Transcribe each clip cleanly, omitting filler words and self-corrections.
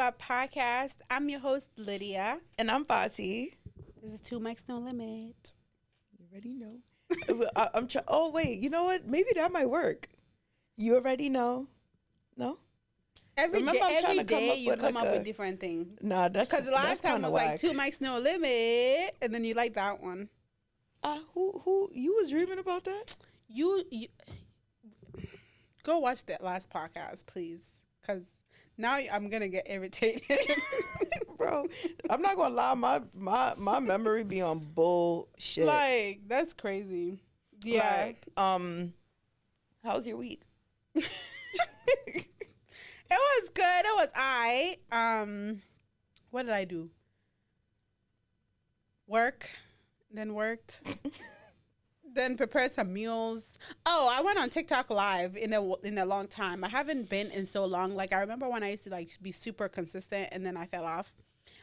our podcast. I'm your host, Lydia. And I'm Fati. This is Two Mics No Limit. You already know. Oh, wait. You know what? Maybe that might work. You already know. No? Every day you come up with different things. Nah, that's because last time was like Two Mics No Limit, and then you like that one. Who you was dreaming about that? You go watch that last podcast, please, because now I'm gonna get irritated. Bro, I'm not gonna lie, my memory be on bullshit. Like, that's crazy. Yeah. Like, how's your week? It was good. It was what did I do? Worked, then prepared some meals. Oh, I went on TikTok live in a long time. I haven't been in so long. Like, I remember when I used to like be super consistent and then I fell off.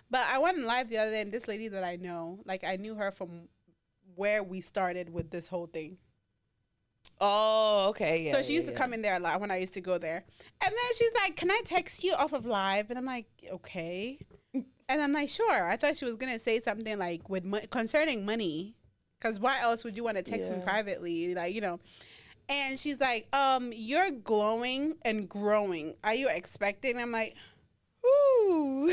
But I went live the other day, and this lady that I know, like, I knew her from where we started with this whole thing. Oh, okay. Yeah. So she used to come in there a lot when I used to go there. And then she's like, "Can I text you off of live?" And I'm like, "Okay." And I'm like, "Sure." I thought she was going to say something like concerning money. Because why else would you want to text me privately? Like, you know. And she's like, "You're glowing and growing. Are you expecting?" I'm like, "Ooh."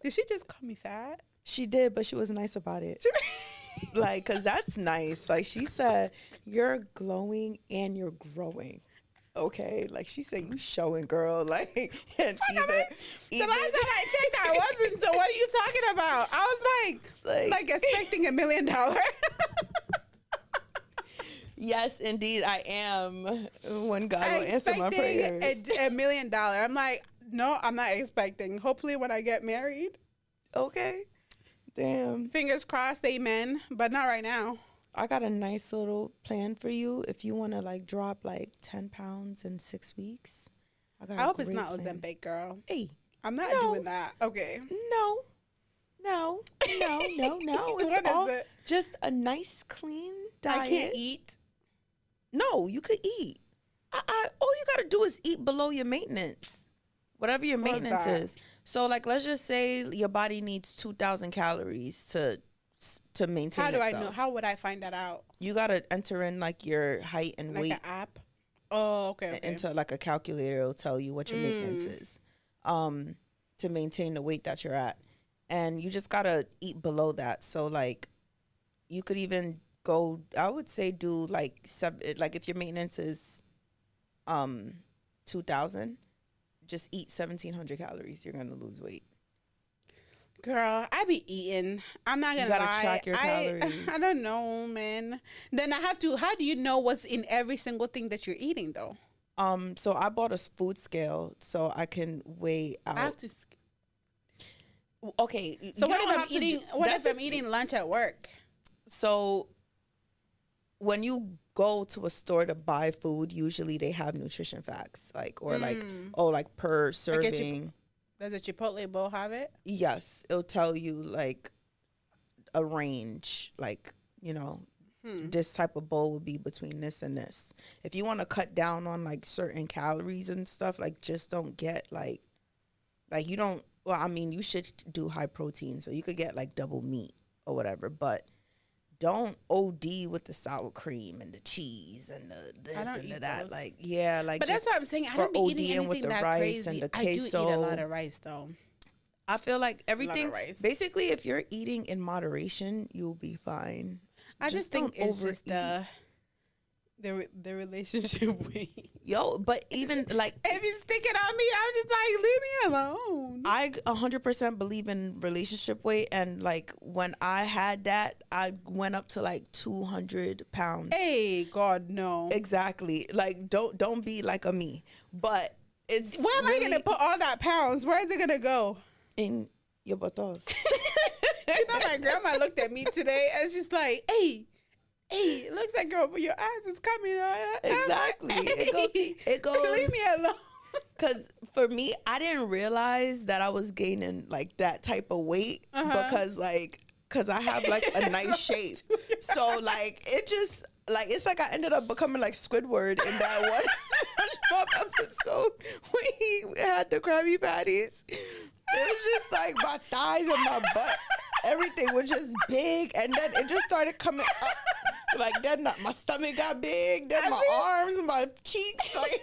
Did she just call me fat? She did, but she was nice about it. Like, because that's nice. Like, she said, "You're glowing and you're growing." Okay, like she said, "You showing, girl." Like, and the last time I checked, I wasn't. So what are you talking about? I was like expecting $1 million. Yes, indeed, I am. When God will answer my prayers. $1 million. I'm like, no, I'm not expecting. Hopefully, when I get married. Okay. Damn. Fingers crossed, amen. But not right now. I got a nice little plan for you if you want to like drop like 10 pounds in 6 weeks. I hope it's not Ozempic, girl. Hey, I'm not doing that. Okay. No. It's what all is it? Just a nice, clean diet. I can't eat. No, you could eat. All you got to do is eat below your maintenance. Whatever your maintenance is. So, like, let's just say your body needs 2,000 calories to maintain itself. How do I know? How would I find that out? You got to enter in, like, your height and weight. Like an app? Oh, okay. Into, like, a calculator. It'll tell you what your maintenance is to maintain the weight that you're at. And you just got to eat below that. So, like, you could even go, I would say do, like, if your maintenance is 2,000, just eat 1,700 calories. You're gonna lose weight. Girl, I be eating. I'm not gonna lie. You gotta track your calories. I don't know, man. Then I have to. How do you know what's in every single thing that you're eating, though? So I bought a food scale so I can weigh out. I have to. Okay. So what if I'm eating? What if I'm eating lunch at work? So when you go to a store to buy food, usually they have nutrition facts, like like per serving. Does a Chipotle bowl have it? Yes, it'll tell you like a range, like, you know, this type of bowl would be between this and this. If you want to cut down on like certain calories and stuff, like just don't get like you don't. Well, I mean, you should do high protein, so you could get like double meat or whatever, but don't OD with the sour cream and the cheese and the this and the that. Those. Like, yeah, like. But that's what I'm saying. I don't be eating anything with the that rice crazy. and the I queso. do eat a lot of rice, though. I feel like everything. Basically, if you're eating in moderation, you'll be fine. I just think it's just the relationship weight. Yo, but even like if it's sticking on me, I'm just like, leave me alone. I 100% believe in relationship weight, and like when I had that, I went up to like 200 pounds. Hey, God, no. Exactly. Like don't be like a me, but it's. Where am I gonna put all that pounds? Where is it gonna go? In your botos. You know, my grandma looked at me today and she's like, hey, it looks like, girl, but your eyes is coming on. Exactly. It goes. Leave me alone. Because for me, I didn't realize that I was gaining like that type of weight because I have like a nice shape. So like it just, like it's like I ended up becoming like Squidward in that one SpongeBob episode when he had the Krabby Patties. It was just like my thighs and my butt, everything was just big, and then it just started coming up. Like then my stomach got big, then my arms, my cheeks, like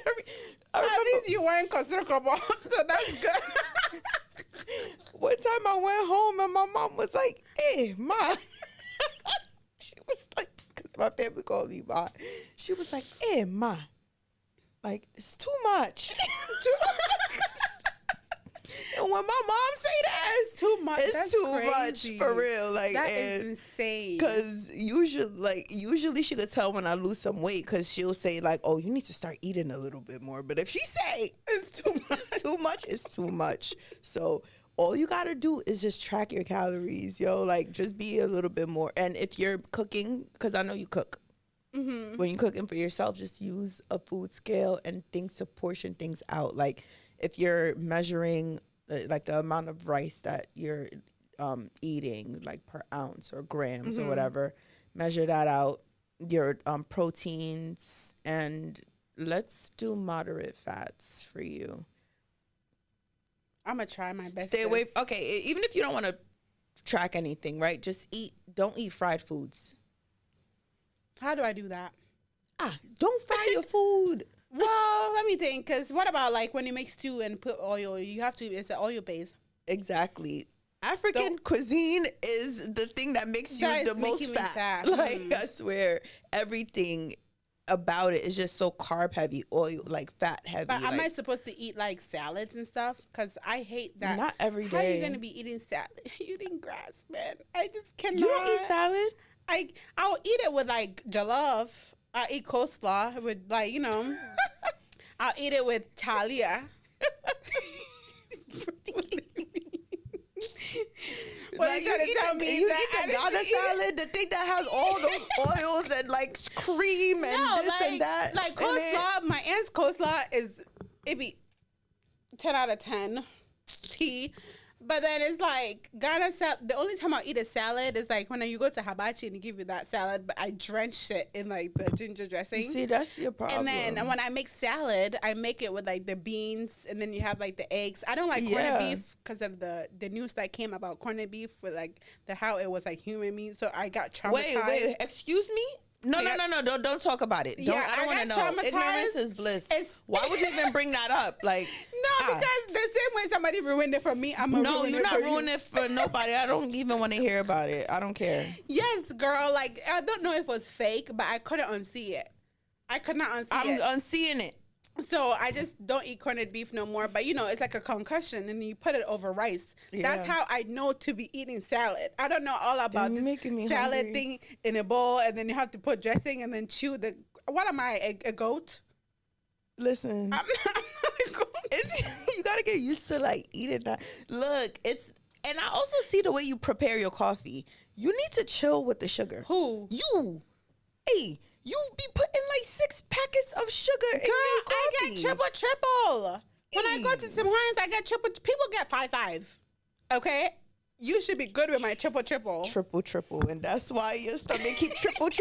at least you weren't considerable, so that's good. One time I went home and my mom was like, "Hey, Ma," she was like, cause my family called me Ma. She was like, "Hey, Ma, like it's too much." And when my mom say that, it's too much. It's that's too crazy. much for real. Like that is insane. Because usually she could tell when I lose some weight because she'll say like, "Oh, you need to start eating a little bit more." But if she say it's too much, it's too much. So all you gotta do is just track your calories, yo. Like just be a little bit more. And if you're cooking, because I know you cook. Mm-hmm. When you're cooking for yourself, just use a food scale and things to portion things out. Like if you're measuring like the amount of rice that you're eating, like per ounce or grams or whatever, measure that out. Your proteins, and let's do moderate fats for you. I'm gonna try my best. Stay away. Okay, even if you don't want to track anything, right? Just don't eat fried foods. How do I do that? Don't fry your food. Well, let me think. Because what about like when you make stew and put oil? You have to. It's an oil base. Exactly. African cuisine is the thing that makes you the most fat. Like I swear, everything about it is just so carb heavy, oil like fat heavy. But am I supposed to eat like salads and stuff? Because I hate that. Not every day. How are you gonna be eating salad? Eating grass, man. I just cannot. You don't eat salad? I'll eat it with like jollof. I'll eat coleslaw with like I'll eat it with talia. What like you trying to tell me? You eat the Ghana salad, the thing that has all those oils and like cream and this and that. Like coleslaw, my aunt's coleslaw it be 10 out of 10 tea. But then it's like Ghana salad. The only time I'll eat a salad is like when you go to hibachi and they give you that salad, but I drench it in like the ginger dressing. You see, that's your problem. And then when I make salad, I make it with like the beans, and then you have like the eggs. I don't like corned beef because of the news that came about corned beef with like how it was like human meat. So I got traumatized. Wait, excuse me? No, don't talk about it. I don't want to know. Ignorance is bliss. Why would you even bring that up? Like, because the same way somebody ruined it for me, you're not ruining it for nobody. I don't even want to hear about it. I don't care. Yes, girl. Like, I don't know if it was fake, but I couldn't unsee it. I could not unsee it. I'm unseeing it. So I just don't eat corned beef no more. But it's like a concussion, and you put it over rice. Yeah. That's how I know to be eating salad. I don't know all about this salad hungry. Thing in a bowl, and then you have to put dressing and then chew the. What am I, a goat? Listen, I'm not a goat. You gotta get used to like eating that. Look, and I also see the way you prepare your coffee. You need to chill with the sugar. Who? You. Hey. You be putting like 6 packets of sugar in your coffee. I get triple. When I go to Tim Hortons, I get triple. People get 5. Okay? You should be good with my triple. Triple. And that's why your stomach keep tripling.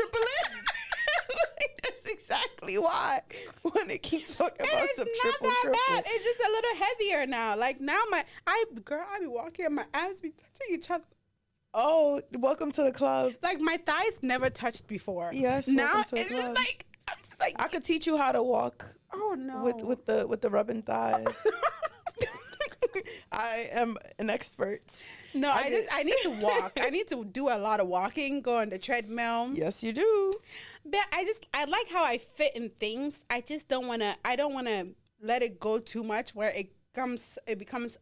That's exactly why. When it keeps talking about some triple. It's not that bad. It's just a little heavier now. Like now I be walking and my ass be touching each other. Oh, welcome to the club. Like my thighs never touched before. Yes, now to the it's club. like I'm just like I could teach you how to walk. Oh no, with the rubbing thighs. I am an expert. No, I need to walk. I need to do a lot of walking. Go on the treadmill. Yes, you do. But I like how I fit in things. I just don't want to. I don't want to let it go too much where it becomes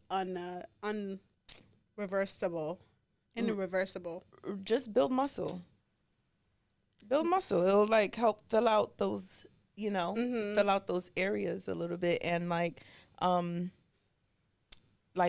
unreversible. Irreversible. Just build muscle. It'll like help fill out those, fill out those areas a little bit, and like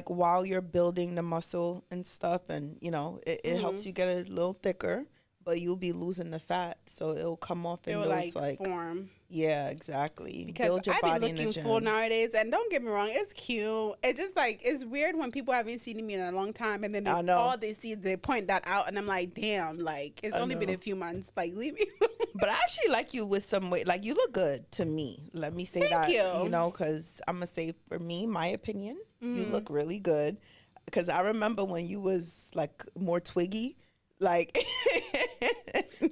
while you're building the muscle and stuff, and it helps you get a little thicker, but you'll be losing the fat, so it'll come off in those like form. Yeah, exactly. Because build your body in the gym. I be looking full nowadays, and don't get me wrong, it's cute. It's just like it's weird when people haven't seen me in a long time, and then all they see they point that out, and I'm like, damn, like it's only been a few months. Like leave me. But I actually like you with some weight. Like, you look good to me. Let me say Thank that, you. because I'm going to say, for me, my opinion, you look really good. Because I remember when you was, like, more twiggy. Like,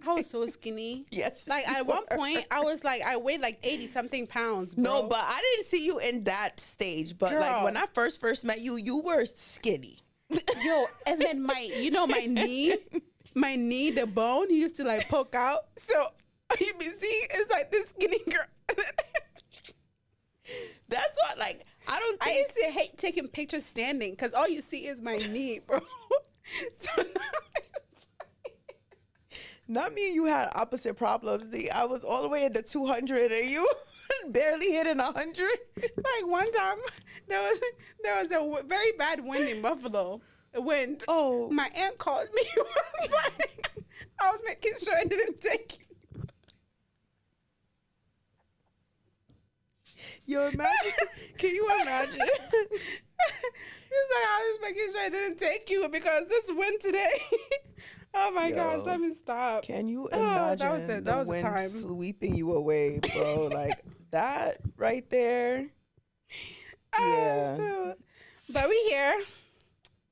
I was so skinny. yes. Like, at one point, I was like, I weighed like 80-something pounds, bro. No, but I didn't see you in that stage. But, like, Girl. when I first met you, you were skinny. Yo, and then my knee, the bone used to, like, poke out. So, you be seeing, it's like this skinny girl. That's what, like, I don't think. I used to hate taking pictures standing because all you see is my knee, bro. So now Not me and you had opposite problems. I was all the way into 200 and you barely hitting 100. like one time, there was a very bad wind in Buffalo. Wind. Oh. My aunt called me. Was like, I was making sure I didn't take you. Yo, imagine. Can you imagine? He's like, I was making sure I didn't take you because it's wind today. Oh my gosh, let me stop. Can you imagine that was the wind time. sweeping you away, bro? Like, that right there. Yeah. Shoot. But we here.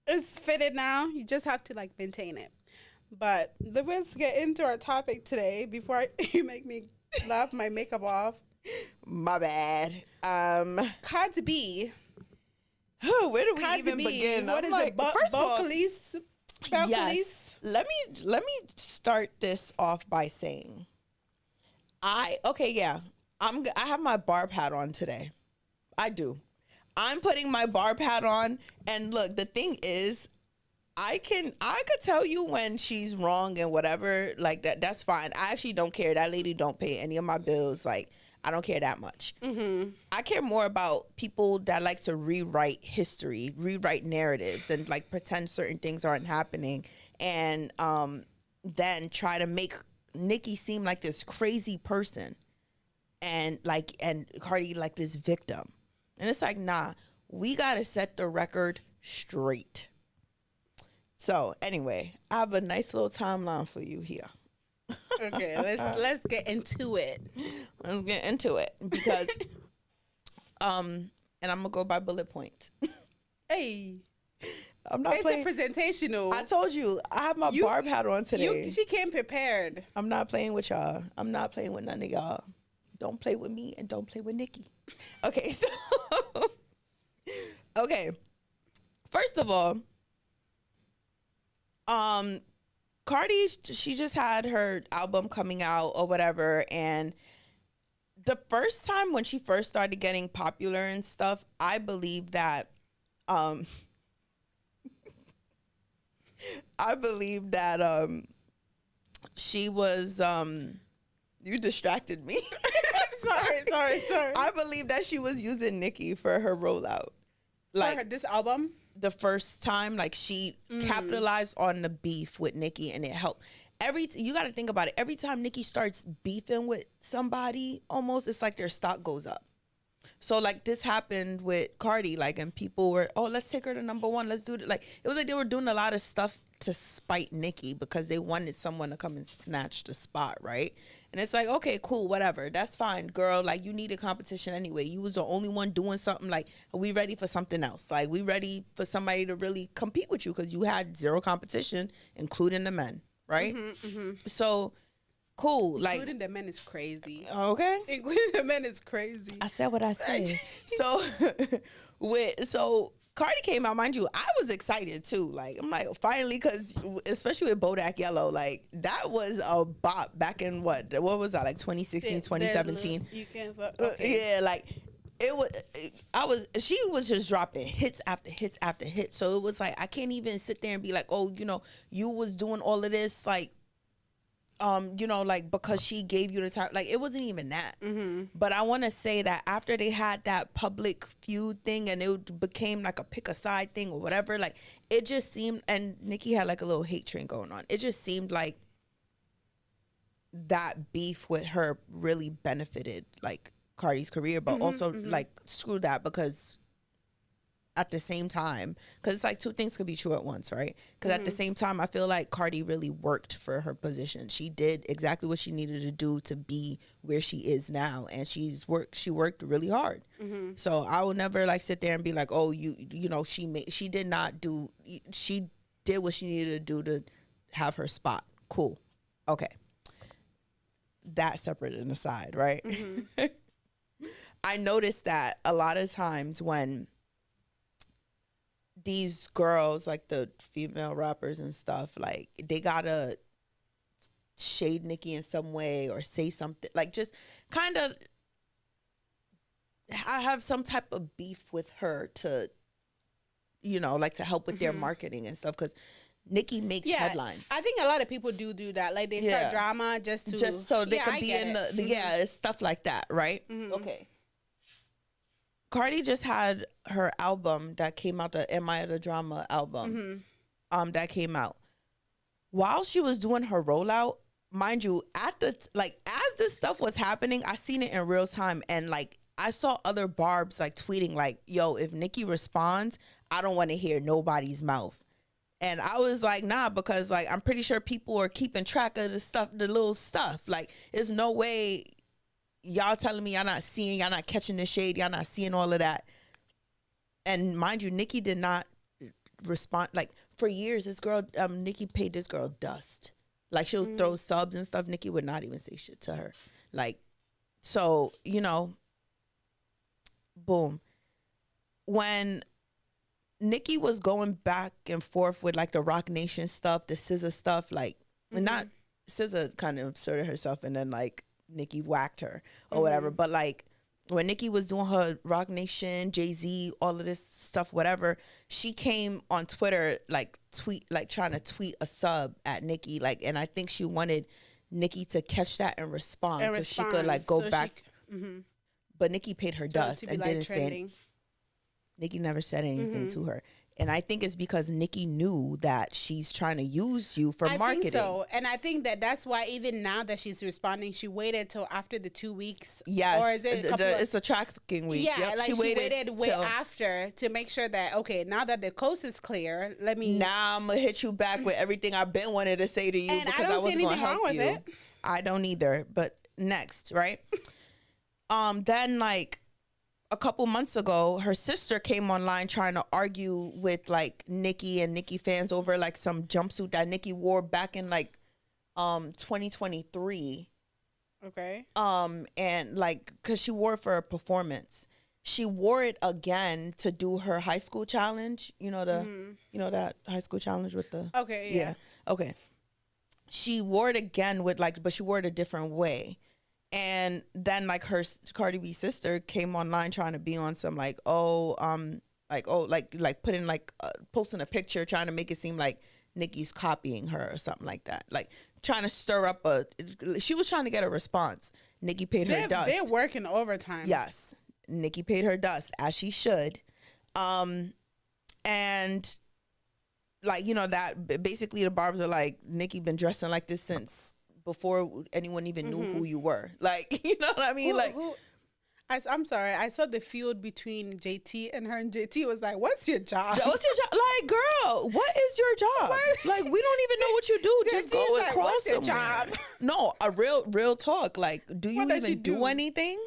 It's fitted now. You just have to, like, maintain it. But let's get into our topic today before you make me laugh my makeup off. My bad. Cardi B. Where do we Cardi even B. begin? What I'm is it? first of all, Police? yes. Let me start this off by saying, I have my barb hat on today. I do. I'm putting my barb hat on, and look, the thing is, I could tell you when she's wrong and whatever, like that. That's fine. I actually don't care. That lady don't pay any of my bills. Like, I don't care that much. Mm-hmm. I care more about people that like to rewrite history, rewrite narratives, and like pretend certain things aren't happening, and then try to make Nicki seem like this crazy person, and Cardi like this victim. And it's like, nah, we gotta set the record straight. So anyway, I have a nice little timeline for you here. Okay, let's get into it. Let's get into it because, and I'm gonna go by bullet points. Hey, I'm not it's playing. a presentational. I told you I have my barb hat on today. She came prepared. I'm not playing with y'all. I'm not playing with none of y'all. Don't play with me and don't play with Nicki. Okay, so okay. First of all, Cardi, she just had her album coming out or whatever, and the first time when she first started getting popular and stuff, I believe that she was you distracted me. sorry. I believe that she was using Nicki for her rollout. Like this album? The first time, like, she capitalized on the beef with Nicki, and it helped. You got to think about it. Every time Nicki starts beefing with somebody, almost, it's like their stock goes up. So, like, this happened with Cardi, like, and people were, oh, let's take her to #1. Let's do it. Like, it was like they were doing a lot of stuff to spite Nicki because they wanted someone to come and snatch the spot, right? And it's like, okay, cool, whatever. That's fine, girl. Like, you needed competition anyway. You was the only one doing something. Like, are we ready for something else? Like, we ready for somebody to really compete with you because you had zero competition, including the men, right? So, cool. Including like, the men is crazy. Okay. Including the men is crazy. I said what I said. So Cardi came out, mind you, I was excited too. Like, I'm like, finally, because especially with Bodak Yellow, like, that was a bop back in what was that, like 2016, 2017? You can't fuck. Okay. Yeah, like, she was just dropping hits after hits after hits. So it was like, I can't even sit there and be like, oh, you was doing all of this, like, like, because she gave you the time. Like, it wasn't even that. But I want to say that after they had that public feud thing and it became like a pick a side thing or whatever, like, it just seemed, and Nicki had like a little hate train going on. It just seemed like that beef with her really benefited like Cardi's career, but also like, screw that, because at the same time, because it's like two things could be true at once, right? Because at the same time, I feel like Cardi really worked for her position. She did exactly what she needed to do to be where she is now, and she worked really hard. So I will never like sit there and be like, oh, you know, she did not do, she did what she needed to do to have her spot. Cool. Okay. That separate and aside, right? I noticed that a lot of times when these girls, like the female rappers and stuff, like they gotta shade Nicki in some way or say something, like just kind of I have some type of beef with her to, you know, like to help with their marketing and stuff, because Nicki makes headlines. I think a lot of people do that. Like they start drama just so they can be in the it's stuff like that, right? Okay. Cardi just had her album that came out, the Am I the Drama album, that came out. While she was doing her rollout, mind you, as this stuff was happening, I seen it in real time, and like I saw other barbs like tweeting like, yo, if Nicki responds, I don't want to hear nobody's mouth. And I was like, nah, because like I'm pretty sure people are keeping track of the stuff, the little stuff. Like, there's no way y'all telling me y'all not seeing, y'all not catching the shade, y'all not seeing all of that. And mind you, Nicki did not respond. Like for years, this girl, Nicki paid this girl dust. Like she'll throw subs and stuff. Nicki would not even say shit to her. Like, so, you know, boom. When Nicki was going back and forth with like the Rock Nation stuff, the SZA stuff, like not SZA kind of inserted herself and then like Nicki whacked her or whatever. But like when Nicki was doing her Rock Nation, Jay-Z, all of this stuff, whatever, she came on Twitter trying to tweet a sub at Nicki, like, and I think she wanted Nicki to catch that and respond so she could like go back. But Nicki paid her dust and didn't say. Nicki never said anything to her. And I think it's because Nicki knew that she's trying to use you for marketing. I think so. And I think that's why even now that she's responding, she waited till after the 2 weeks. Yes. Or is it it's a tracking week. Yeah, yep, like she waited way after to make sure that, okay, now that the coast is clear, Now I'm going to hit you back with everything I've been wanting to say to you, and because I wasn't going to help you. It. I don't either. But next, right? Then like a couple months ago, her sister came online trying to argue with like Nicki and Nicki fans over like some jumpsuit that Nicki wore back in like 2023. Okay. And like, cause she wore it for a performance. She wore it again to do her high school challenge. You know you know that high school challenge with the yeah. Okay. She wore it again with like, but she wore it a different way. And then like her Cardi B sister came online trying to be on some like, posting a picture trying to make it seem like Nicki's copying her or something like that. Like trying to stir up she was trying to get a response. Nicki paid her dust. They're working overtime. Yes. Nicki paid her dust, as she should. And like, you know, that basically the barbs are like, Nicki been dressing like this since before anyone even knew who you were. Like, you know what I mean? I'm sorry. I saw the feud between JT and her, and JT was like, "What's your job? What's your job? Like, girl, what is your job? Like, we don't even know what you do. Just go and cross what's your job? No, a real talk. Like, do you even do anything?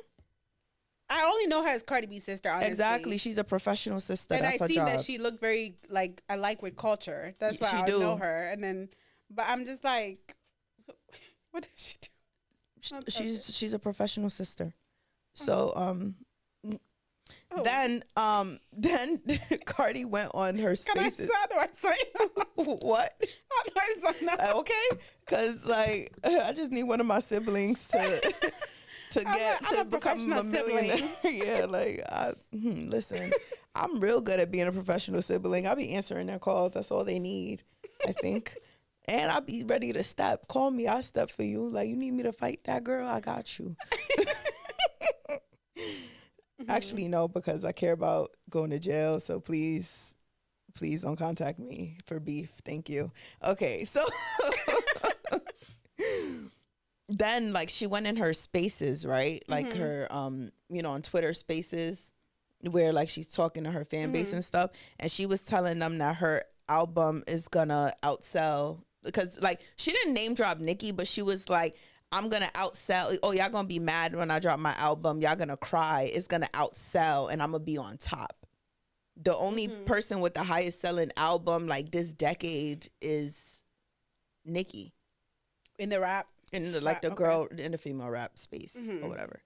I only know her as Cardi B's sister, honestly. Exactly. She's a professional sister. And that's I her seen job. that she looked very, like, I like with culture. That's why I know her. And then, but I'm just like, what does she do? She's a professional sister. So then Cardi went on her Spaces. How do I say what? How do I say okay, because like I just need one of my siblings to become a millionaire. Yeah, like listen, I'm real good at being a professional sibling. I'll be answering their calls. That's all they need, I think. And I'll be ready to step. Call me, I'll step for you. Like, you need me to fight that girl? I got you. Actually, no, because I care about going to jail. So please don't contact me for beef. Thank you. Okay, so then like she went in her Spaces, right? Like her, you know, on Twitter Spaces. where like she's talking to her fan base and stuff, and she was telling them that her album is gonna outsell, because like she didn't name drop Nicki, but she was like, I'm gonna outsell. Oh, y'all gonna be mad when I drop my album. Y'all gonna cry. It's gonna outsell, and I'm gonna be on top. The only person with the highest selling album like this decade is Nicki. In the rap? In the, like the girl in the female rap space or whatever.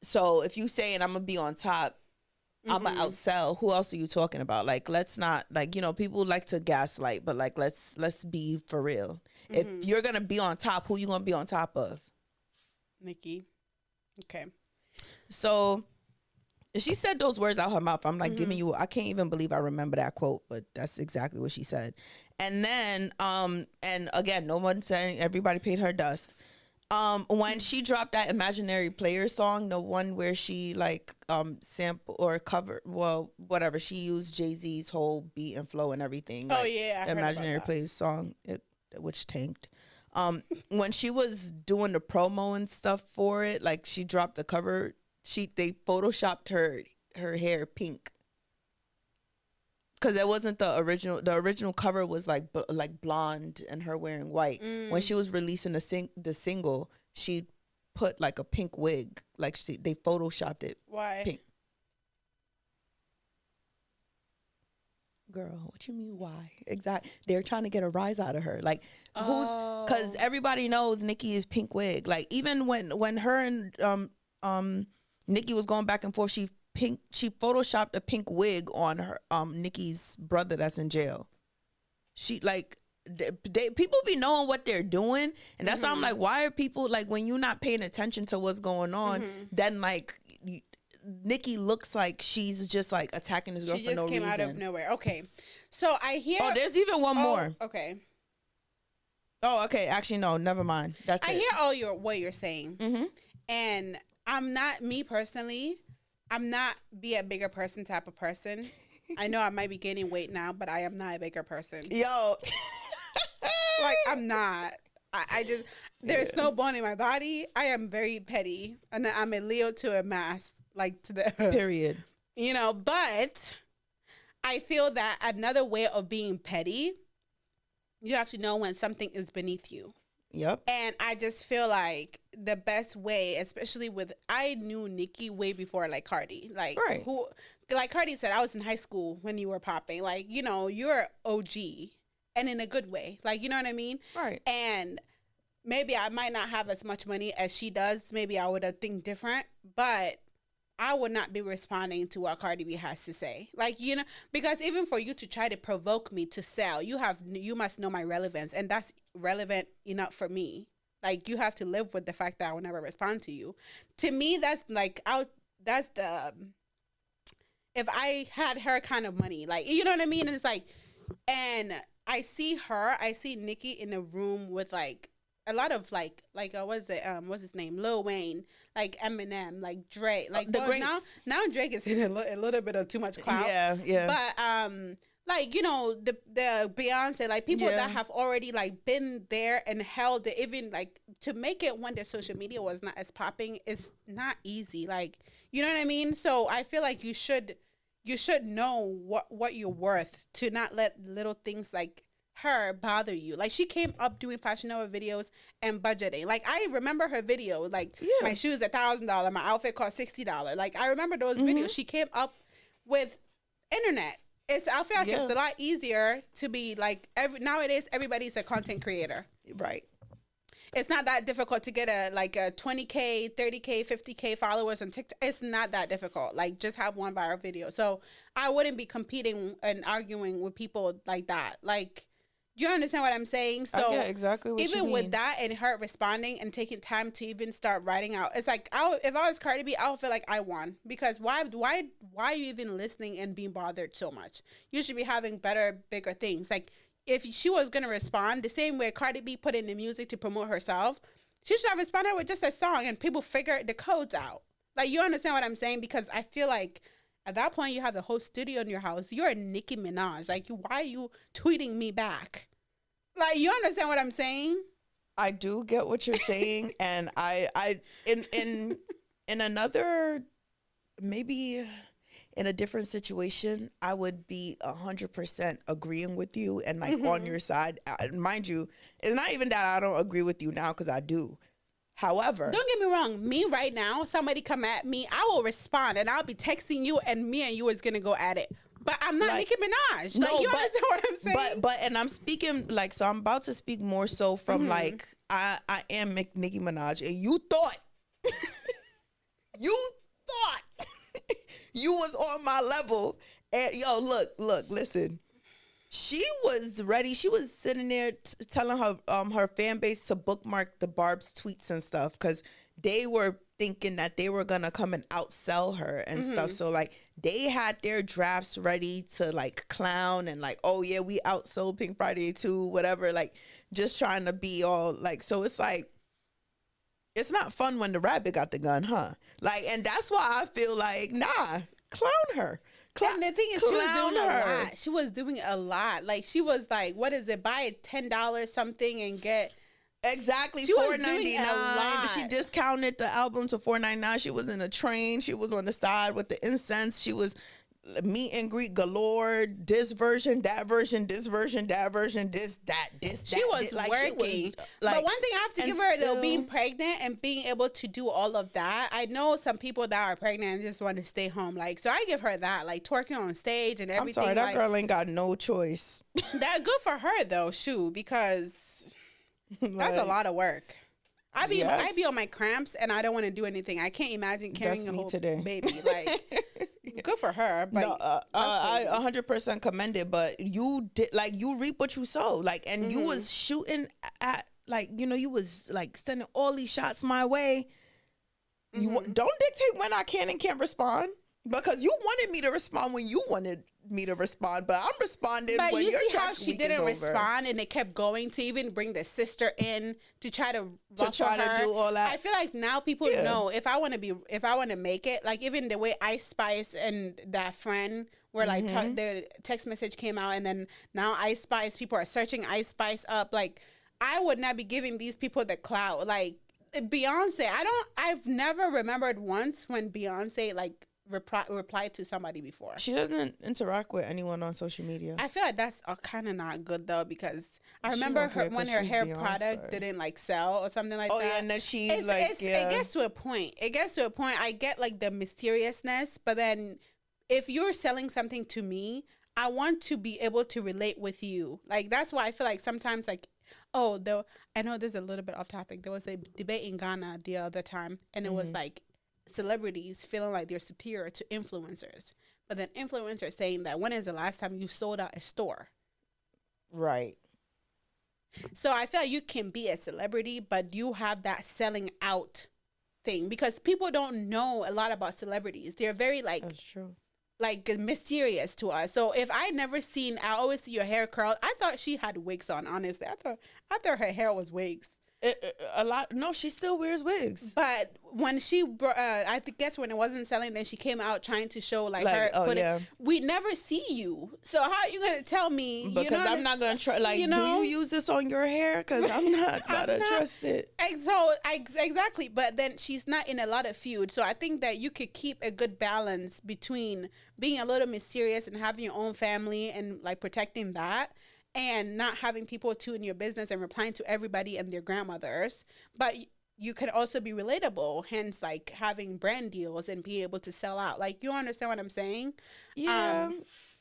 So if you saying I'm gonna be on top, I'm gonna outsell, who else are you talking about? Like, let's not, like, you know, people like to gaslight, but like let's be for real. If you're gonna be on top, who you gonna be on top of? Nicki. Okay. So she said those words out her mouth. I'm like giving you, I can't even believe I remember that quote, but that's exactly what she said. And then, and again, no one saying, everybody paid her dust. When she dropped that Imaginary Player song, the one where she like sample or cover, well, whatever, she used Jay-Z's whole beat and flow and everything. Oh like, yeah, I the Imaginary Player song, which tanked. When she was doing the promo and stuff for it, like she dropped the cover. They photoshopped her hair pink, because it wasn't the original. The original cover was like blonde and her wearing white. When she was releasing the single, she put like a pink wig. Like they photoshopped it. Why? Pink. Girl, what you mean why? Exactly. They're trying to get a rise out of her. Like who's, because everybody knows Nicki is pink wig. Like even when her and Nicki was going back and forth, she photoshopped a pink wig on her Nicki's brother that's in jail. She like people be knowing what they're doing, and that's why I'm like, why are people like, when you're not paying attention to what's going on, then like Nicki looks like she's just like attacking this girl for no reason. She just came out of nowhere. Okay, so I hear. Oh, there's even one more. Okay. Oh, okay. Actually, no. Never mind. That's I it. hear what you're saying, and I'm not, me personally, I'm not be a bigger person type of person. I know I might be gaining weight now, but I am not a bigger person. Yo. Like, I'm not. I just, there's no bone in my body. I am very petty. And I'm a Leo to a mass. Like, to the... Period. You know, but I feel that another way of being petty, you have to know when something is beneath you. Yep. And I just feel like the best way, especially with, I knew Nicki way before like Cardi. Like, right. Who, like Cardi said, I was in high school when you were popping. Like, you know, you're OG, and in a good way. Like, you know what I mean? Right. And maybe I might not have as much money as she does. Maybe I would have think different, but I would not be responding to what Cardi B has to say. Like, you know, because even for you to try to provoke me to sell, you must know my relevance, and that's relevant enough for me. Like, you have to live with the fact that I will never respond to you. To me, that's like, that's the, if I had her kind of money, like, you know what I mean? And it's like, and I see Nicki in a room with like a lot of like what's his name, Lil Wayne, like Eminem, like Drake, like the greats. Now Drake is in a little bit of too much clout. Yeah. But like, you know, the Beyonce, like people that have already like been there and held it, even like to make it when their social media was not as popping is not easy. Like, you know what I mean? So I feel like you should know what you're worth, to not let little things like her bother you. Like, she came up doing Fashion Nova videos and budgeting. Like, I remember her video, like, my shoes $1,000, my outfit cost $60. Like, I remember those videos. She came up with internet. I feel like it's a lot easier to be like, nowadays everybody's a content creator. Right. It's not that difficult to get a 20K, 30K, 50K followers on TikTok. It's not that difficult. Like, just have one viral video. So I wouldn't be competing and arguing with people like that. Like, you understand what I'm saying? So I get exactly what you mean. Even with that and her responding and taking time to even start writing out, it's like, if I was Cardi B, I would feel like I won. Because why are you even listening and being bothered so much? You should be having better, bigger things. Like, if she was going to respond the same way Cardi B put in the music to promote herself, she should have responded with just a song and people figure the codes out. Like, you understand what I'm saying? Because I feel like at that point you have the whole studio in your house. You're a Nicki Minaj. Like, why are you tweeting me back? Like, you understand what I'm saying? I do get what you're saying. And I in another, maybe in a different situation, I would be 100% agreeing with you and like on your side. Mind you, it's not even that I don't agree with you now because I do. However, don't get me wrong. Me right now, somebody come at me, I will respond and I'll be texting you, and me and you is gonna go at it. But I'm not Nicki Minaj. No, like, you understand what I'm saying? But and I'm speaking like, so I'm about to speak more so from like I am Nicki Minaj, and you thought you was on my level, and yo, look, listen. She was ready. She was sitting there telling her fan base to bookmark the Barb's tweets and stuff because they were thinking that they were gonna come and outsell her and stuff. So like they had their drafts ready to like clown and like, oh yeah, we outsold Pink Friday too, whatever. Like just trying to be all like. So it's like, it's not fun when the rabbit got the gun, huh? Like, and that's why I feel like, nah, clown her. And the thing is, she was doing a lot. She was doing a lot. Like, she was like, what is it? Buy $10 something and get... Exactly, $4.99. She discounted the album to $4.99. She was in a train. She was on the side with the incense. She was meet and greet galore. This version, that version, this version, that version, this, that, this, that. She was working. She was, like, but one thing I have to give her, though, being pregnant and being able to do all of that. I know some people that are pregnant and just want to stay home. Like, so I give her that, like twerking on stage and everything. I'm sorry, that girl ain't got no choice. That's good for her, though, shoot, because that's a lot of work. I be on my cramps and I don't want to do anything. I can't imagine carrying a whole baby. Like, good for her. But no, I 100% commend it. But you did, like, you reap what you sow. Like, and you was shooting at, like, you know, you was like sending all these shots my way. You don't dictate when I can and can't respond, because you wanted me to respond when you wanted me to respond, but I'm responding but when you your see how she didn't respond, and it kept going to even bring the sister in to try to to do all that. I feel like now people know if I want to make it, like even the way Ice Spice and that friend where like their text message came out, and then now Ice Spice, people are searching Ice Spice up. Like, I would not be giving these people the clout. Like Beyonce, I've never remembered once when Beyonce like replied to somebody before. She doesn't interact with anyone on social media. I feel like that's kind of not good though, because I remember when her hair product didn't like sell or something like that. Oh yeah, and then it gets to a point. I get like the mysteriousness, but then if you're selling something to me, I want to be able to relate with you. Like, that's why I feel like sometimes like, I know this is a little bit off topic. There was a debate in Ghana the other time, and it was like celebrities feeling like they're superior to influencers, but then influencers saying that when is the last time you sold out a store? Right. So I feel like you can be a celebrity, but you have that selling out thing, because people don't know a lot about celebrities. They're very like, that's true, like mysterious to us. So if I always see your hair curled. I thought she had wigs on, honestly. I thought her hair was wigs. A lot. No, she still wears wigs. But when she, I guess when it wasn't selling, then she came out trying to show like her. We never see you, so how are you gonna tell me? Because I'm not gonna try. Like, do you use this on your hair? Because I'm not gonna trust it. Exactly. But then she's not in a lot of feud, so I think that you could keep a good balance between being a little mysterious and having your own family and like protecting that, and not having people tune your business and replying to everybody and their grandmothers. But you can also be relatable, hence like having brand deals and be able to sell out. Like, you understand what I'm saying? Yeah,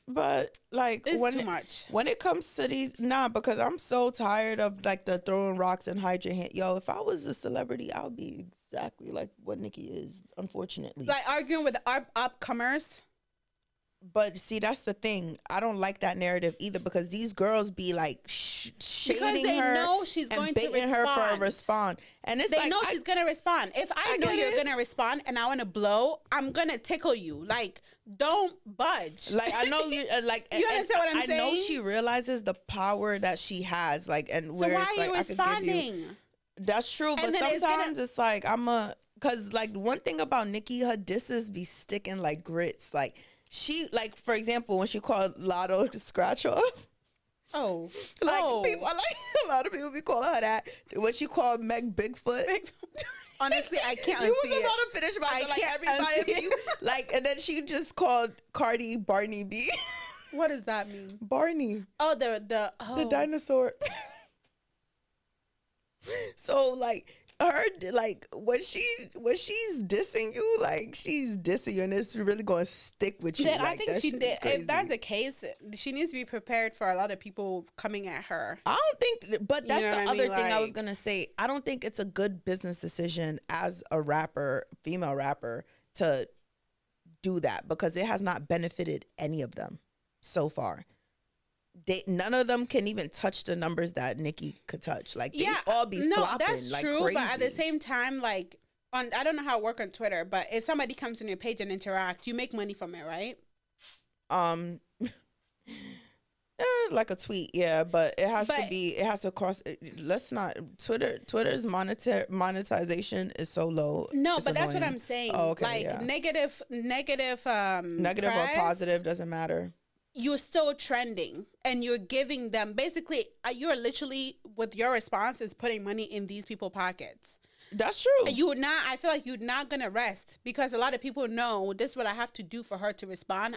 but like it's too much. When it comes to these, because I'm so tired of like the throwing rocks and hide your hand. Yo, if I was a celebrity, I would be exactly like what Nicki is, unfortunately. Like arguing with the upcomers. But see, that's the thing. I don't like that narrative either, because these girls be like shading her, know she's and going baiting to her for a respond. And it's they know she's gonna respond. If I know you're gonna respond and I want to blow, I'm gonna tickle you. Like, don't budge. Like, I know you like. You understand what I'm saying? I know she realizes the power that she has. Like, and so where why it's are you like, responding? That's true, but sometimes it's like because like one thing about Nicki, her disses be sticking like grits. Like, she, like, for example, when she called Lotto scratch off. Oh, like people, like a lot of people be calling her that. When she called Meg Bigfoot. Honestly, I can't unsee You was it. about to finish about I like can't everybody unsee you, it. like, and then she just called Cardi Barney B. What does that mean? Barney, Oh, the oh. dinosaur. So like her, like when she's dissing you, like she's dissing you, and it's really going to stick with you. Then like, I think that she shit did. is crazy. If that's the case, she needs to be prepared for a lot of people coming at her. I don't think, but that's You know the what I other mean? thing I was Like- gonna say. I don't think it's a good business decision as a rapper, female rapper, to do that because it has not benefited any of them so far. None of them can even touch the numbers that Nicki could touch. Like they all be flopping that's like true. crazy. But at the same time, like I don't know how it works on Twitter, but if somebody comes on your page and interact, you make money from it, right? Like a tweet, yeah, but it has to cross. Let's not Twitter's monetization is so low. No, It's but that's what annoying. I'm saying. Oh, okay, like yeah. negative Negative or press, positive doesn't matter. You're still trending, and you're giving them basically. You're literally with your response is putting money in these people's pockets. That's true. I feel like you're not gonna rest because a lot of people know this is what I have to do for her to respond.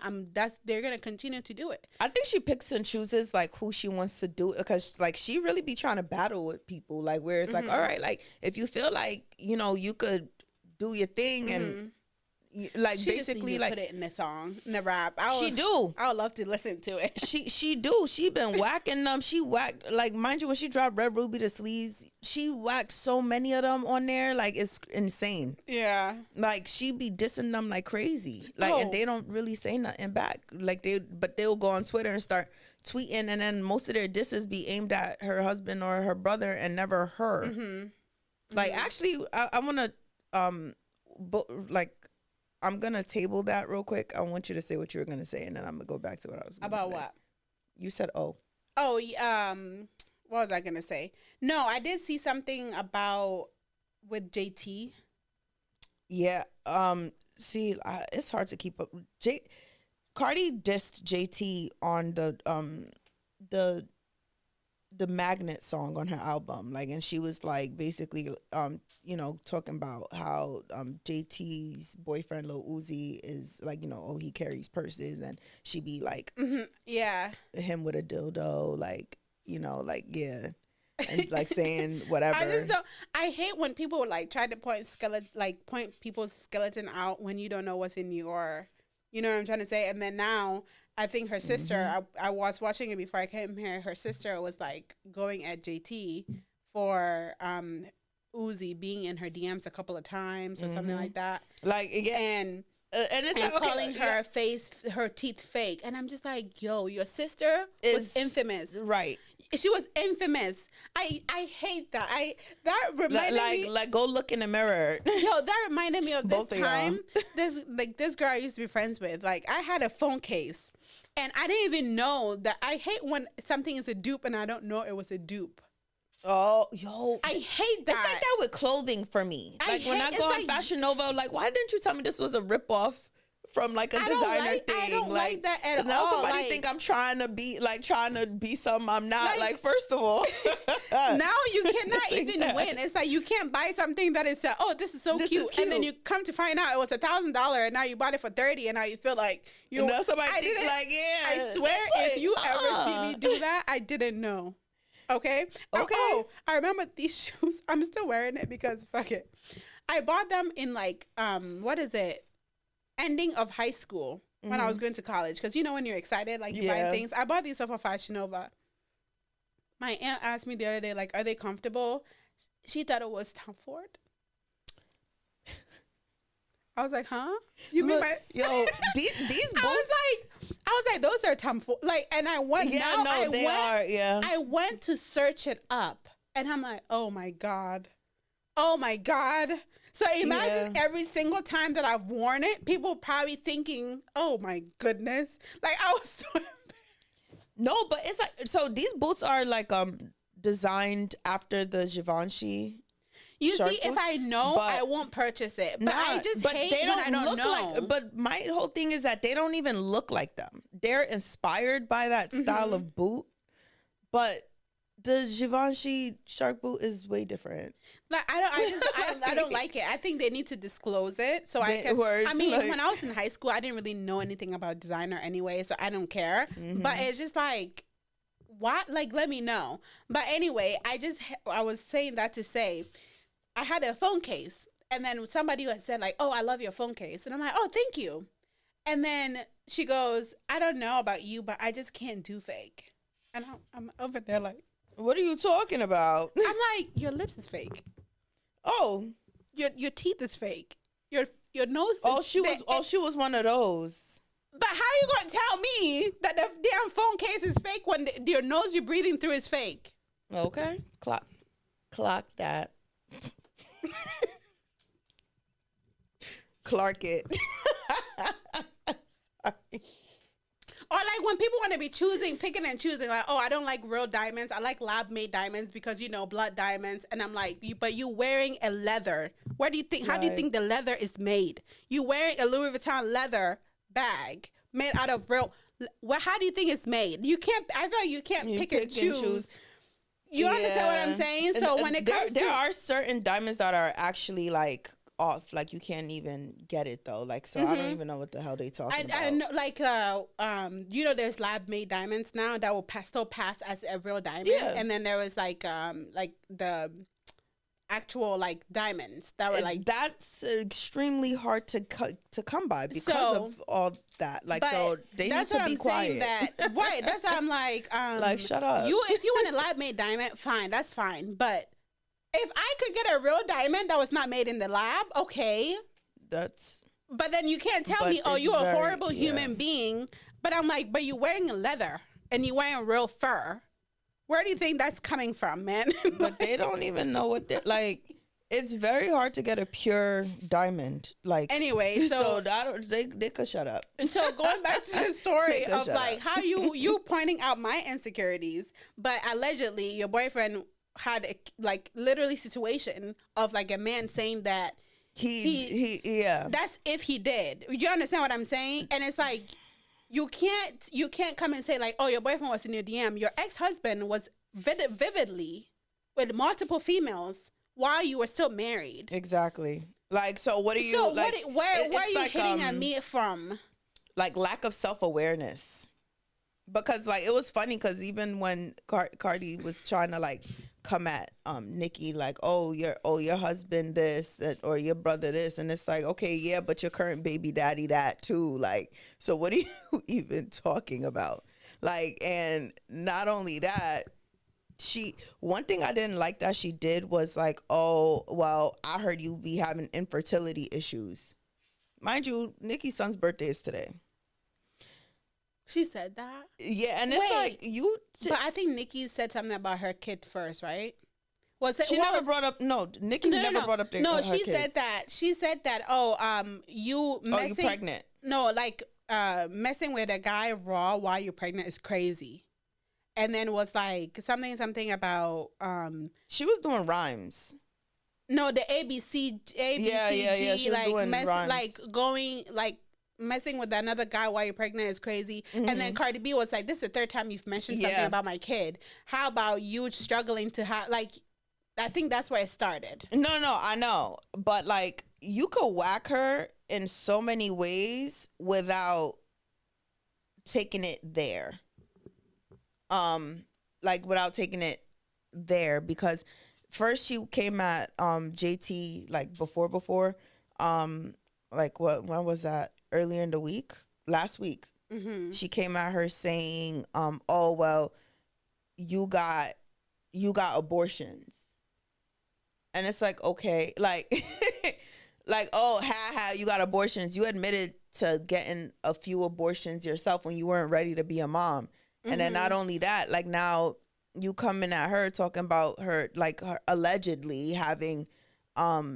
They're gonna continue to do it. I think she picks and chooses like who she wants to do it because like she really be trying to battle with people like where it's like, all right, like if you feel like you could do your thing and like She basically just like put it in the song, in the rap. I would love to listen to it. She been whacking them. She whacked, like, mind you, when she dropped Red Ruby to Sleaze, she whacked so many of them on there, like it's insane. Yeah, like she be dissing them like crazy, like, and they don't really say nothing back. Like they'll go on Twitter and start tweeting, and then most of their disses be aimed at her husband or her brother and never her. Like actually, I want to like. I'm gonna table that real quick. I want you to say what you were gonna say, and then I'm gonna go back to what I was gonna about say. what? You said what was I gonna say? No, I did see something about with JT. Yeah. See, it's hard to keep up. Cardi dissed JT on the Magnet song on her album, like, and she was like basically talking about how JT's boyfriend Lil Uzi is like, he carries purses, and she be like him with a dildo, like, like, yeah, and like saying whatever. I hate when people like try to point people's skeleton out when you don't know what's in you, or you know what I'm trying to say. And then now I think her sister, I was watching it before I came here. Her sister was like going at JT for Uzi being in her DMs a couple of times or something like that. Like, yeah. And it's and like, okay, calling her teeth fake. And I'm just like, yo, your sister was infamous. Right. She was infamous. I hate that. That reminded me. Like, go look in the mirror. Yo, that reminded me of this Both of time. This girl I used to be friends with. Like, I had a phone case, and I didn't even know that. I hate when something is a dupe and I don't know it was a dupe. Oh, yo. I hate that. It's like that with clothing for me. Like when I go on Fashion Nova, like, why didn't you tell me this was a ripoff from like a designer thing? I don't like that at all. Now somebody think I'm trying to be something I'm not. Like first of all, now you cannot even win. It's like you can't buy something that is this is so cute, and then you come to find out it was $1,000, and now you bought it for $30, and now you feel like somebody think like, yeah. I swear, if you ever see me do that, I didn't know. Okay. Oh, I remember these shoes. I'm still wearing it because fuck it. I bought them in like what is it? Ending of high school when I was going to college, because when you're excited, like you buy things. I bought these stuff for Fashion Nova. My aunt asked me the other day, like, are they comfortable? She thought it was Tom Ford. I was like, huh? These boots? I was like, those are Tom Ford. Like, and I went. Yeah, I went to search it up, and I'm like, oh my god. So imagine every single time that I've worn it, people probably thinking, oh my goodness. Like, I was so embarrassed. No, but it's like, so these boots are like designed after the Givenchy. You see, if I know, I won't purchase it. But I just hate when I don't know. Like, but my whole thing is that they don't even look like them. They're inspired by that style of boot, but The Givenchy shark boot is way different. Like I don't like it. I think they need to disclose it so I can. Word, I mean, like, when I was in high school, I didn't really know anything about designer anyway, so I don't care. But it's just like, what? Like, let me know. But anyway, I was saying that to say, I had a phone case, and then somebody had said like, "Oh, I love your phone case," and I'm like, "Oh, thank you." And then she goes, "I don't know about you, but I just can't do fake." And I'm over there like, what are you talking about? I'm like, your lips is fake. Oh, your teeth is fake. Your nose. She was one of those. But how you gonna tell me that the damn phone case is fake when your nose you're breathing through is fake? Okay, clock that. Clark it. Sorry. Or like when people want to be picking and choosing, like, oh, I don't like real diamonds. I like lab-made diamonds because, blood diamonds. And I'm like, but you wearing a leather. Where do you think, how do you think the leather is made? You wearing a Louis Vuitton leather bag made out of real, how do you think it's made? I feel like you can't pick and choose. You understand what I'm saying? So when it comes there are certain diamonds that are actually like off, like you can't even get it though, like, so I don't even know what the hell they talking about. I know, like there's lab made diamonds now that will still pass as a real diamond, and then there was like the actual like diamonds that were like, that's extremely hard to come by because of all that, like, so they need to be quiet. Right, that's why I'm like shut up. If you want a lab made diamond, fine, that's fine, but if I could get a real diamond that was not made in the lab, okay. But then you can't tell me, oh, you're a horrible human being. But I'm like, but you're wearing leather and you're wearing real fur. Where do you think that's coming from, man? But they don't even know what they're like. It's very hard to get a pure diamond. Like, anyway, so they could shut up. And so going back to the story of like how you pointing out my insecurities, but allegedly your boyfriend had like literally situation of like a man saying that he that's if he did. You understand what I'm saying? And it's like you can't come and say like, oh, your boyfriend was in your DM. Your ex-husband was vividly with multiple females while you were still married. Exactly. Like, so what are you? So like, where are you like, hitting at me from? Like lack of self-awareness. Because like it was funny because even when Cardi was trying to like come at Nicki like, oh your husband this or your brother this, and it's like, okay, yeah, but your current baby daddy that too, like, so what are you even talking about? Like, and not only that, one thing I didn't like that she did was like, oh, well, I heard you be having infertility issues. Mind you, Nicki's son's birthday is today. She said that? Yeah, and it's like you... but I think Nicki said something about her kid first, right? Nicki never brought up their No, her she kids. said that. She said that, you pregnant. No, like, messing with a guy raw while you're pregnant is crazy. And then was like, something about... she was doing rhymes. No, the ABCG, she was doing rhymes. like, going, like, messing with another guy while you're pregnant is crazy. And then Cardi B was like, this is the third time you've mentioned something about my kid. How about you struggling to have, like, I think that's where it started. No, I know. But, like, you could whack her in so many ways without taking it there. Like, without taking it there. Because first she came at JT, like, before, like, when was that? Earlier in the week, last week, she came at her saying, "Oh well, you got abortions," and it's like, okay, like, like, oh, you got abortions. You admitted to getting a few abortions yourself when you weren't ready to be a mom, and then not only that, like now you coming at her talking about her like her allegedly having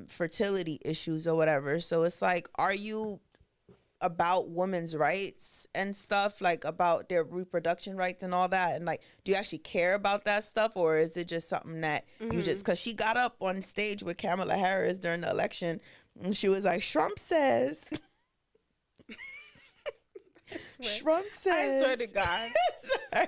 fertility issues or whatever. So it's like, are you about women's rights and stuff, like about their reproduction rights and all that, and like, do you actually care about that stuff, or is it just something that you just, because she got up on stage with Kamala Harris during the election and she was like, Trump says Trump says. I swear to God. Sorry.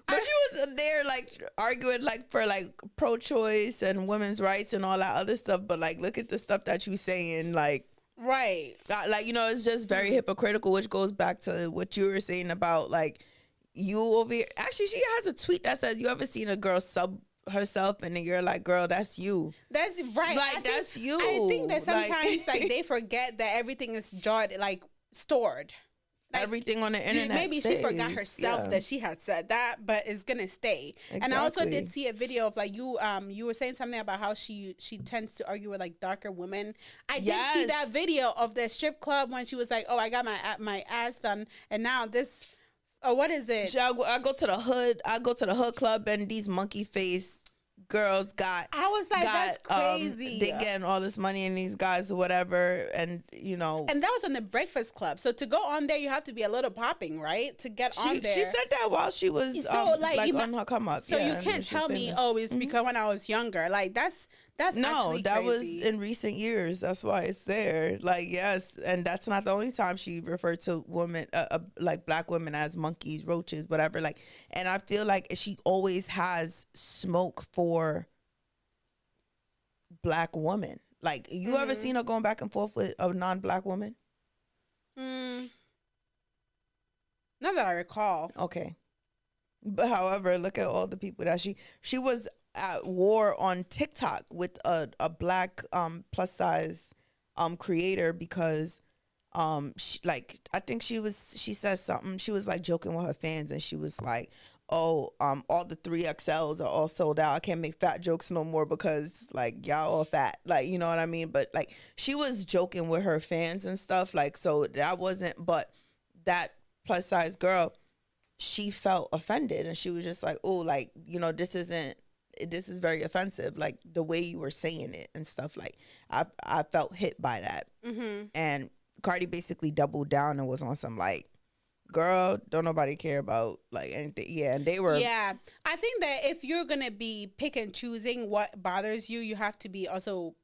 But she was there like arguing like for like pro-choice and women's rights and all that other stuff. But like, look at the stuff that you saying, like. Right. Like, you know, it's just very hypocritical, which goes back to what you were saying about like you over here. Actually, she has a tweet that says, you ever seen a girl sub herself and then you're like, girl, that's you. That's right. Like, that's you. I think that sometimes like they forget that everything is stored. Like, everything on the internet maybe stays. she forgot herself that she had said that, but it's gonna stay. Exactly. And I also did see a video of like you were saying something about how she tends to argue with like darker women. I did see that video of the strip club when she was like, oh, I got my ass done, and now this what is it? I go to the hood club and these monkey face girls I was like, that's crazy. They getting all this money and these guys or whatever, and you know. And that was on the Breakfast Club. So to go on there, you have to be a little popping, right? To get on there. She said that while she was like on her come up. So you can't tell me, oh, it's because when I was younger. Like that's no, that crazy. was in recent years. That's why it's there. Like, yes, and that's not the only time she referred to women, like black women, as monkeys, roaches, whatever. Like, and I feel like she always has smoke for black women. Like, you ever seen her going back and forth with a non-black woman? Not that I recall. Okay, but however, look at all the people that she was at war on TikTok with a black plus size creator because she, like, I think she said something, she was like joking with her fans and she was like, oh, all the 3XLs are all sold out. I can't make fat jokes no more because like y'all all fat, like, you know what I mean? But like she was joking with her fans and stuff, like, so that wasn't, but that plus size girl, she felt offended and she was just like, oh, like, you know, this is very offensive, like the way you were saying it and stuff. Like I felt hit by that. And Cardi basically doubled down and was on some like, girl, don't nobody care about like anything. Yeah, and they were. Yeah, I think that if you're gonna be pick and choosing what bothers you, you have to be also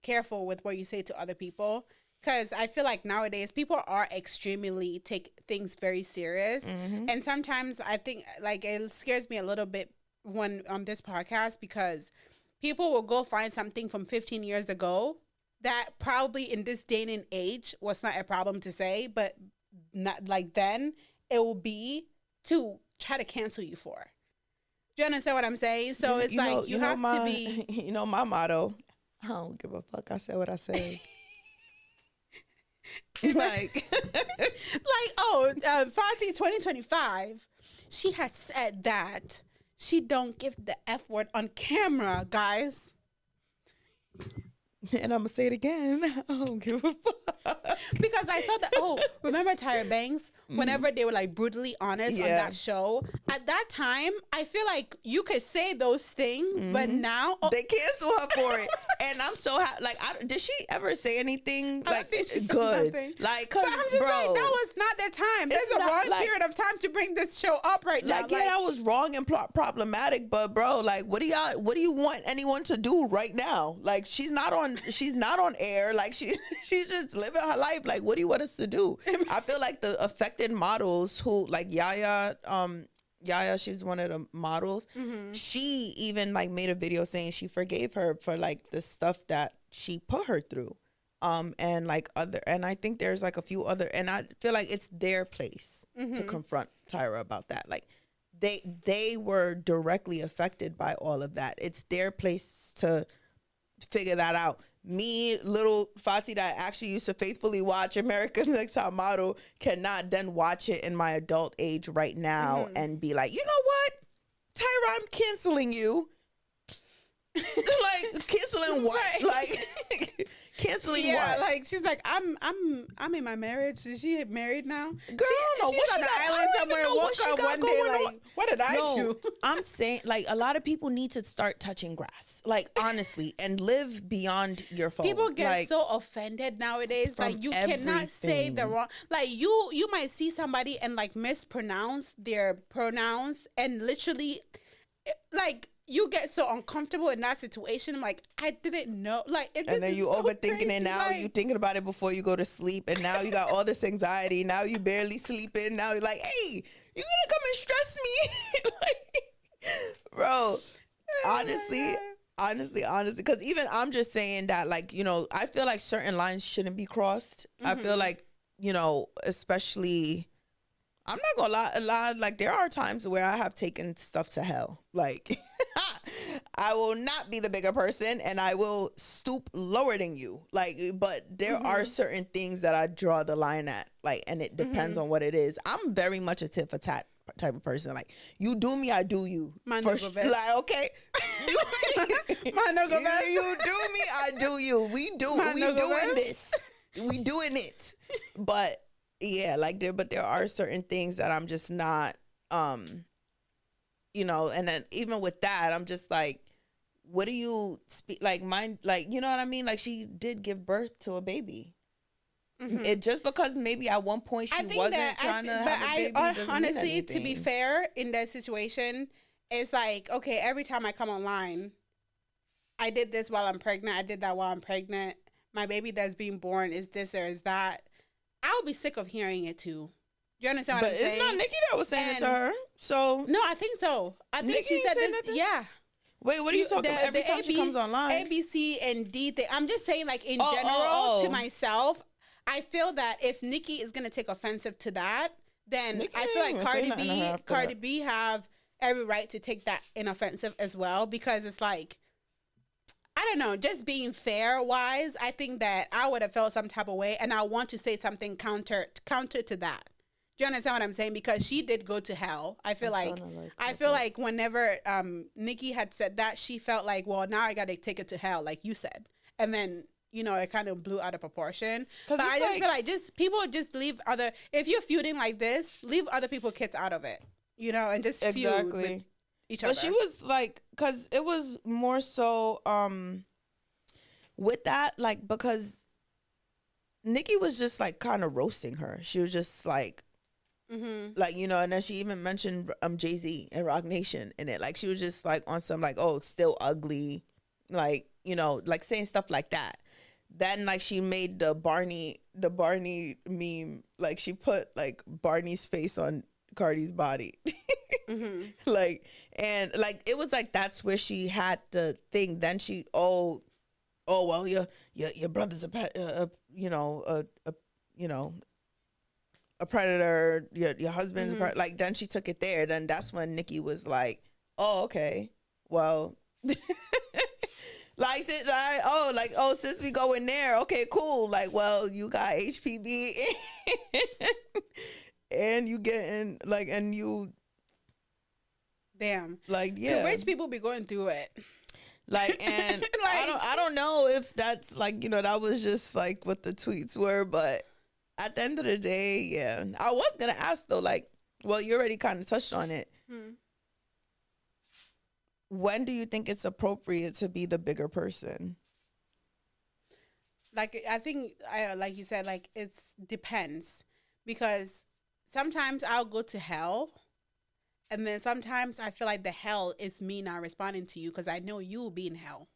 careful with what you say to other people. Because I feel like nowadays people are extremely take things very serious, and sometimes I think like it scares me a little bit when on this podcast because people will go find something from 15 years ago that probably in this day and age was not a problem to say, but not like then it will be to try to cancel you for. Do you understand what I'm saying? So it's like you have to be. You know my motto. I don't give a fuck. I said what I said. like Fati 2025. She had said that she don't give the F word on camera, guys. And I'm gonna say it again. I don't give a fuck. Because I saw that. Oh, remember Tyra Banks? Whenever they were like brutally honest on that show, at that time, I feel like you could say those things, but now they cancel her for it. And I'm so happy. Like, did she ever say anything like good? Like, cause I'm just bro, like, that was not the time. There's a wrong period of time to bring this show up right now. Like, yeah, that was wrong and problematic. But bro, like, what do you want anyone to do right now? Like, she's not on air. Like, she's just living her life. Like, what do you want us to do? I feel like the affected models who, like Yaya, she's one of the models. She even like made a video saying she forgave her for like the stuff that she put her through. And like and I think there's like a few other, and I feel like it's their place to confront Tyra about that. Like they were directly affected by all of that. It's their place to figure that out. Me, little Fati that actually used to faithfully watch America's Next Top Model, cannot then watch it in my adult age right now and be like, you know what, Tyra, I'm canceling you. Like, canceling what? Right. Like, canceling what? Yeah, like she's like, I'm in my marriage. Is she married now? Girl, I don't know. She's on an island somewhere. Woke up one day like, what did I do? I'm saying, like, a lot of people need to start touching grass, like, honestly, and live beyond your phone. People get like, so offended nowadays. Like, you cannot say the wrong. Like, you might see somebody and like mispronounce their pronouns and literally, like, you get so uncomfortable in that situation. I'm like, I didn't know. Like, and then you so overthinking crazy. it. Now like, you thinking about it before you go to sleep, and now you got all this anxiety. Now you barely sleeping. Now you're like, hey, you gonna come and stress me? Like, bro, honestly, because even I'm just saying that, like, you know, I feel like certain lines shouldn't be crossed. I feel like, you know, especially, I'm not gonna lie, like, there are times where I have taken stuff to hell. Like, I will not be the bigger person, and I will stoop lower than you. Like, but there are certain things that I draw the line at. Like, and it depends on what it is. I'm very much a tit for tat type of person. Like, you do me, I do you. Like, okay, you do me, I do you. We doing this. We doing it. But yeah, like there are certain things that I'm just not, you know, and then even with that, I'm just like, what do you speak, like, mine, like, you know what I mean? Like, she did give birth to a baby. It just because maybe at one point she wasn't trying to have a baby doesn't honestly, mean to be fair, in that situation, it's like, okay, every time I come online, I did this while I'm pregnant. I did that while I'm pregnant. My baby that's being born is this or is that. I'll be sick of hearing it too. Do you understand what I'm saying? But it's not Nicki that was saying it to her. So no, I think so. I think Nicki she said this. nothing? Yeah. Wait, what are you talking about? Every time she comes online, A, B, C, and D thing. I'm just saying, like, in general, to myself, I feel that if Nicki is gonna take offensive to that, then Nicki I feel like Cardi that. B have every right to take that in offensive as well, because it's like, I don't know, just being fair wise, I think that I would have felt some type of way, and I want to say something counter to that. Do you understand what I'm saying? Because she did go to hell. I feel like whenever Nicki had said that, she felt like, well, now I got to take it to hell, like you said, and then, you know, it kind of blew out of proportion. But I just feel like people just leave if you're feuding like this, leave other people's kids out of it, you know, and just feud with each other. But she was like, because it was more so with that, like, because Nicki was just like kind of roasting her. She was just like, like, you know, and then she even mentioned Jay-Z and Rock Nation in it. Like, she was just like on some like, oh, it's still ugly, like, you know, like saying stuff like that. Then, like, she made the Barney meme. Like, she put like Barney's face on Cardi's body. Like, and like, it was like, that's where she had the thing. Then she, oh well, your brother's a predator, your husband's like, then she took it there. Then that's when Nicki was like, oh, okay, well, like, since we go in there, okay, cool, like, well, you got HPV and you getting like, and you, damn, like, yeah, the rich people be going through it. Like, and like, I don't know if that's like, you know, that was just like what the tweets were, but at the end of the day, yeah. I was gonna ask though, like, well, you already kind of touched on it. When do you think it's appropriate to be the bigger person? Like, I think, like you said, like, it depends, because sometimes I'll go to hell, and then sometimes I feel like the hell is me not responding to you because I know you will be in hell.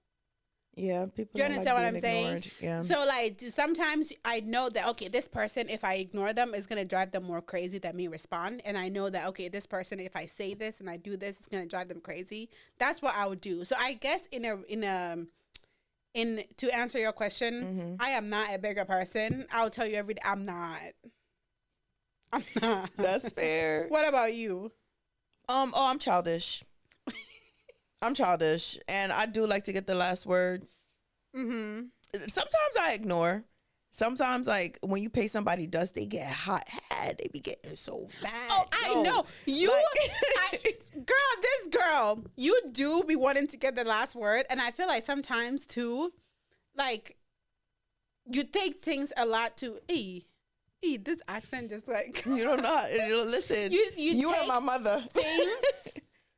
Yeah, people. Do you understand what I'm saying? Yeah. So, like, sometimes I know that, okay, this person, if I ignore them, is gonna drive them more crazy than me respond, and I know that, okay, this person, if I say this and I do this, it's gonna drive them crazy. That's what I would do. So I guess to answer your question, I am not a bigger person. I'll tell you every day, I'm not. That's fair. What about you? I'm childish. I'm childish, and I do like to get the last word. Sometimes I ignore. Sometimes, like, when you pay somebody dust, they get hot head. They be getting so mad. Oh, I know. You, this girl, you do be wanting to get the last word. And I feel like sometimes, too, like, you take things a lot to, this accent just like. You don't know how to listen. You are my mother. Things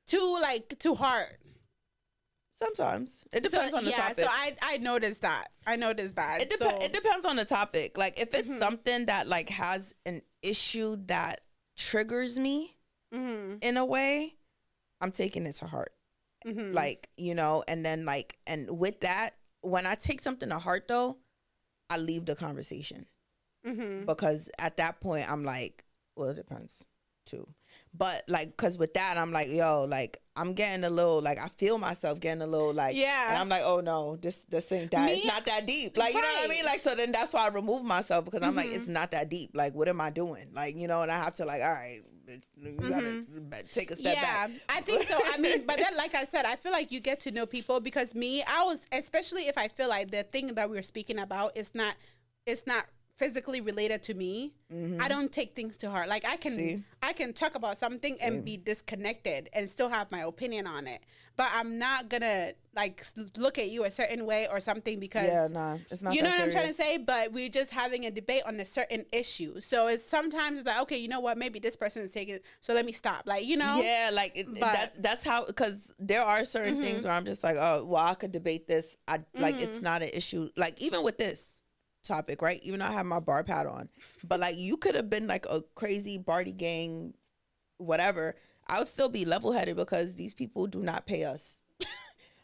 too hard. Sometimes it depends on the topic. So I noticed that. It depends on the topic. Like, if it's something that like has an issue that triggers me in a way, I'm taking it to heart. Like, you know, and then like, and with that, when I take something to heart though, I leave the conversation. Because at that point I'm like, well, it depends too. But like, because with that, I'm like, yo, like, I'm getting a little, like, I feel myself getting a little, like, and I'm like, oh no, this ain't that. It's not that deep. Like, you know what I mean? Like, so then that's why I remove myself, because I'm like, it's not that deep. Like, what am I doing? Like, you know, and I have to, like, all right, you gotta take a step back. Yeah, I think so. I mean, but then, like I said, I feel like you get to know people, because I was, especially if I feel like the thing that we're speaking about is not, it's not physically related to me, I don't take things to heart. Like, I can talk about something and be disconnected and still have my opinion on it, but I'm not gonna like look at you a certain way or something, because it's not, you know that what I'm trying to serious. say. But we're just having a debate on a certain issue, so it's sometimes it's like, okay, you know what, maybe this person is taking it, so let me stop, like, you know. Like, that's how, because there are certain things where I'm just like, oh, well, I could debate this. I like, it's not an issue. Like, even with this topic, right? Even though I have my bar pad on, but like, you could have been like a crazy Barty gang, whatever. I would still be level headed, because these people do not pay us.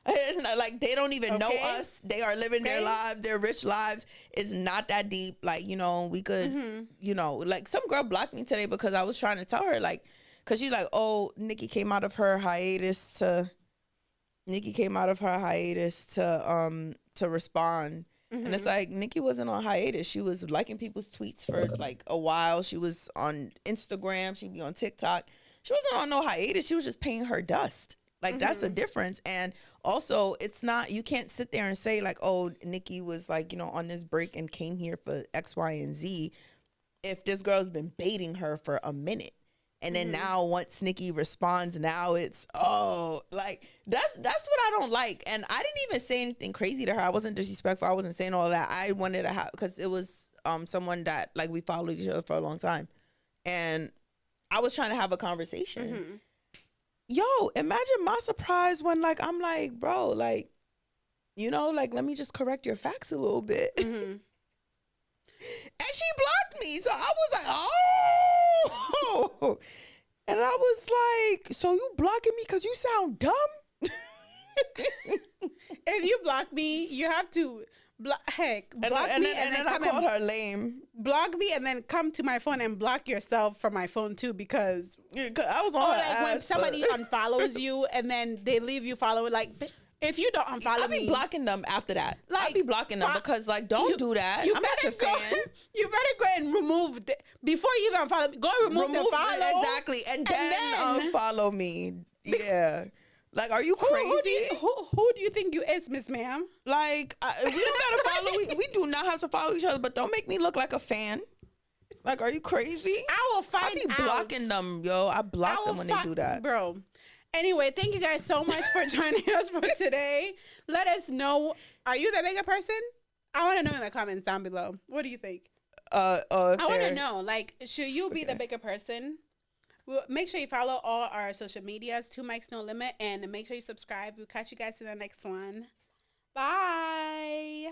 It's not like they don't even know us. They are living their lives, their rich lives. It's not that deep. Like, you know, we could, you know, like, some girl blocked me today because I was trying to tell her, like, because she's like, oh, Nicki came out of her hiatus to respond. And it's like, Nicki wasn't on hiatus. She was liking people's tweets for like a while. She was on Instagram. She'd be on TikTok. She wasn't on no hiatus. She was just paying her dust. Like, that's the difference. And also, it's not, you can't sit there and say like, oh, Nicki was like, you know, on this break and came here for X, Y, and Z, if this girl's been baiting her for a minute. And then now, once Nicki responds, now it's, oh, like, that's what I don't like. And I didn't even say anything crazy to her. I wasn't disrespectful. I wasn't saying all that. I wanted to have, because it was someone that, like, we followed each other for a long time. And I was trying to have a conversation. Yo, imagine my surprise when, like, I'm like, bro, like, you know, like, let me just correct your facts a little bit. And she blocked me. So I was like, oh. And I was like, so you blocking me because you sound dumb? If you block me, you have to block me and then I called her lame. Block me and then come to my phone and block yourself from my phone too, because I was on her like ass, when somebody unfollows you and then they leave you following, like, if you don't unfollow me, I'll be blocking them after that. Like, I'll be blocking them, because, like, don't do that. I'm not your fan. You better go and remove before you even follow me. Go and remove the follow. Exactly, and then unfollow me. Yeah. Like, are you crazy? Who do you think you is, Miss Ma'am? Like, we don't gotta follow. We do not have to follow each other, but don't make me look like a fan. Like, are you crazy? I will find out. I be blocking them, yo. I block them when they do that, bro. Anyway, thank you guys so much for joining us for today. Let us know, are you the bigger person? I want to know in the comments down below. What do you think? I want to know, like, should you be the bigger person? Well, make sure you follow all our social medias, 2 Mics No Limit, and make sure you subscribe. We'll catch you guys in the next one. Bye.